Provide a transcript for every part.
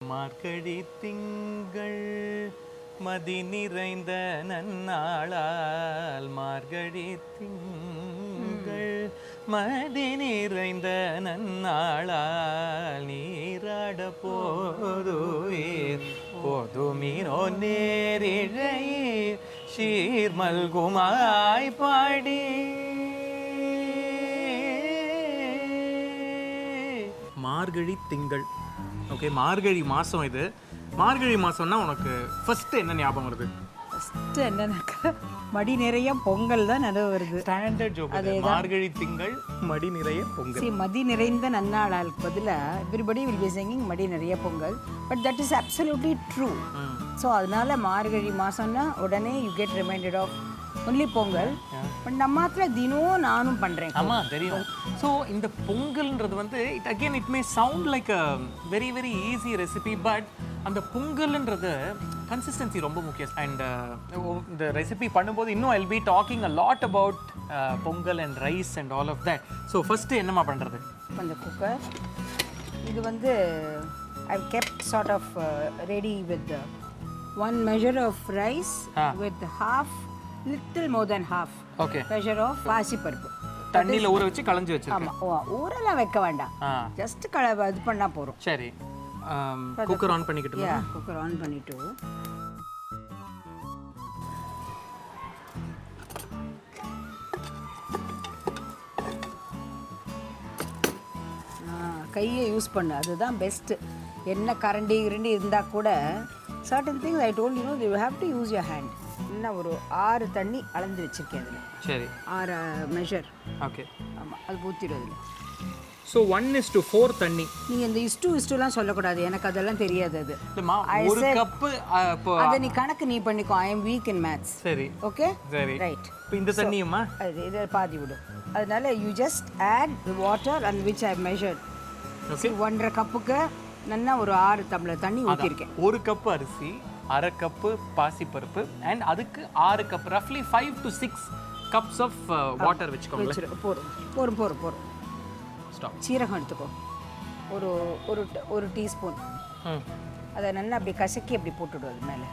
மார்கழி திங்கள் மதி நிறைந்த நன்னாளால் மார்கழி திங்கள் மதி நிறைந்த நன்னாளால் நீராட போதுவீர் போதுமீனோ நேரிழையீர் சீர்மல்குமாய் பாடி. மார்கழி திங்கள். ஓகே, மார்கழி மாதம். இது மார்கழி மாதம்னா உனக்கு ஃபஸ்ட்டு என்ன ஞாபகம் வருது? ஃபஸ்ட்டு என்னன்னாக்கா மடி நிறைய பொங்கல் தான் நினைவு வருது. Standard joke. மார்கழி திங்கள் மடி நிறைய பொங்கல். மதி நிறைந்த நன்னாளாளுக்கு பதிலாக எவ்ரிபடி வில் பி சிங்கிங் மடி நிறைய Pongal. But that is absolutely true. So அதனால மார்கழி மாதம்னா உடனே you get reminded of only Pongal. But நம்ம தினம் நானும் பண்ணுறேன். ஆமாம், தெரியும். ஸோ இந்த பொங்கல்ன்றது வந்து it may sound like a very very easy recipe. But அந்த பொங்கல்ன்றது கன்சிஸ்டன்சி ரொம்ப முக்கியம். அண்ட் இந்த ரெசிபி பண்ணும்போது இன்னும் I'll be talking a lot about Pongal and rice and all of that. So first என்னம்மா பண்ணுறது? அந்த குக்கர் இது வந்து I kept sort of ready with 1 measure of rice with half little more than half measure of பாசிப்பருப்பு தண்ணியில் ஊற வச்சு கலஞ்சி வச்சிருக்கேன். ஆமாம், ஊரெல்லாம் வைக்க வேண்டாம், ஜஸ்ட் இது பண்ணால் போகிறோம். சரி, குக்கர் ஆன் பண்ணிக்கிட்டு. குக்கர் ஆன் பண்ணிட்டு கையை யூஸ் பண்ணு, அதுதான் பெஸ்ட்டு. என்ன கரண்டி இருந்தால் கூட certain things I told you have to use your hand. இன்னும் ஒரு 6 தண்ணி அளந்து வச்சிருக்கேன் அதில். சரி, 6 மெஷர். ஓகே, ஆமாம், அது ஊற்றிடும் அதில். ஸோ 1:4 தண்ணி. நீங்கள் இந்த இஸ்டுலாம் சொல்லக்கூடாது, எனக்கு அதெல்லாம் தெரியாது. அது ஒரு கப்பு. அதை நீ கணக்கு நீ பண்ணிக்கோ. I am weak in maths. சரி, ஓகே, சரி, ரைட். இப்போ இந்த தண்ணியுமா இதை பாதி விடும். அதனால you just add the water and which I measured. Okay, 1.5 கப்புக்கு நல்லா ஒரு 6 டம்ளர் தண்ணி ஊற்றிருக்கேன். 1 கப்பு அரிசி, 1/2 கப்பு பாசிப்பருப்பு, அண்ட் அதுக்கு 6 கப், ரஃப்லி 5 to 6 கப்ஸ் ஆஃப் வாட்டர் வச்சுக்கோங்க. போரும். ஸ்டாப். சீரகம் எடுத்துக்கோ, ஒரு டீஸ்பூன். அதை நல்லா அப்படி கசக்கி அப்படி போட்டுவிடும் அது மேலே.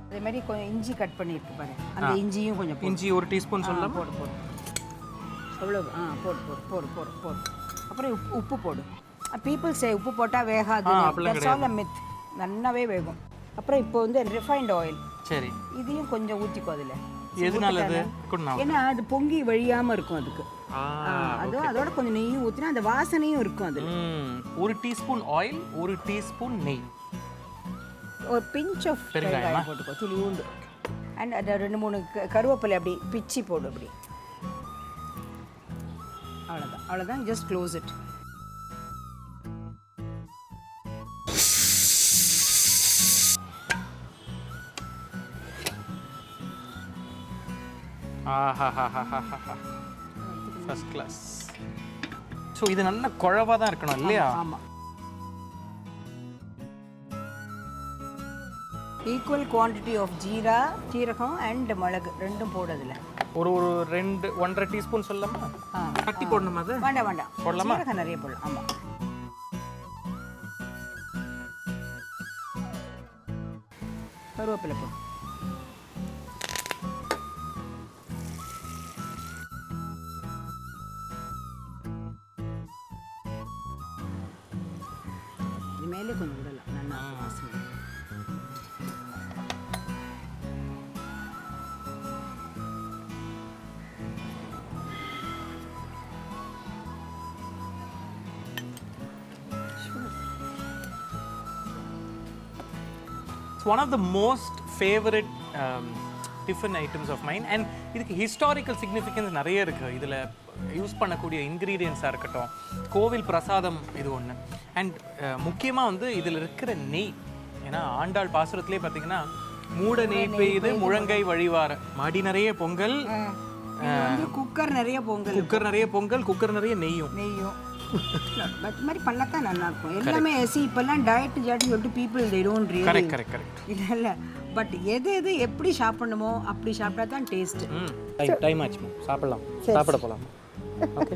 அதே மாதிரி கொஞ்சம் இஞ்சி கட் பண்ணியிருக்கு பாரு, அந்த இஞ்சியும் கொஞ்சம். இஞ்சி 1 டீஸ்பூன் சொல்லலாம். போடு எவ்வளோ? போடு. அப்புறம் உப்பு போடு. பீப்புள் சே உப்பு போட்டால் வேகாது. மித் நல்லாவே வேகும். அப்புறம் இப்போ வந்து ரிஃபைண்ட் ஆயில். சரி, இதையும் கொஞ்சம் ஊற்றிக்கோ அதில். எதனால அது? ஏன்னா அது பொங்கி வழியாமல் இருக்கும் அதுக்கு. அதுவும் அதோட கொஞ்சம் நெய்யும் ஊற்றினா அந்த வாசனையும் இருக்கும் அதில். 1 டீஸ்பூன் ஆயில், 1 டீஸ்பூன் நெய், ஒரு பிஞ்ச் ஆஃப் பெருங்காயம் போட்டுக்கோ, துளி உண்டு. அண்ட் அதை 2-3 கருவேப்பிலை அப்படி பிச்சு போடு அப்படி. அவ்வளோதான். Just close it. First class. So இது நல்ல குழவாக தான் இருக்கணும் இல்லையா? ஆமாம். Equal quantity of seeragam and milagu ரெண்டும் போடுறதில்ல. ஒரு 1.5 டீஸ்பூன் சொல்லலாமா? கட்டி போடணுமா? அது வேண்டாம், போடலாமா? சீரகம் நிறைய போடலாம். ஆமாம். கருவேப்பிலை போடு. மேலே கொஞ்சம் விடலாம், நல்லா வாசனை. It's one of the most favorite tiffin items of mine. And இதுக்கு ஹிஸ்டாரிக்கல் சிக்னிஃபிகன்ஸ் நிறைய இருக்குது. இதில் யூஸ் பண்ணக்கூடிய இன்க்ரீடியன்ஸாக இருக்கட்டும், கோவில் பிரசாதம் இது ஒன்று. அண்ட் முக்கியமாக வந்து இதில் இருக்கிற நெய். ஏன்னா ஆண்டாள் பாசுரத்துலேயே பார்த்தீங்கன்னா மூட நெய் பெய்து முழங்கை வழிவார, மடி நிறைய பொங்கல், குக்கர் நிறைய பொங்கல், குக்கர் நிறைய நெய்யும். பட் மாதிரி பண்ணத்தான் நல்லா இருக்கும். எல்லாமே இப்போல்லாம் டயட் சொல்லிட்டு people they don't really. Correct. இல்லை, பட் எது எப்படி சாப்பிடணுமோ அப்படி சாப்பிட்டா தான் டேஸ்ட்டு. டைம் ஆச்சுமா, சாப்பிட போகலாம். ஓகே.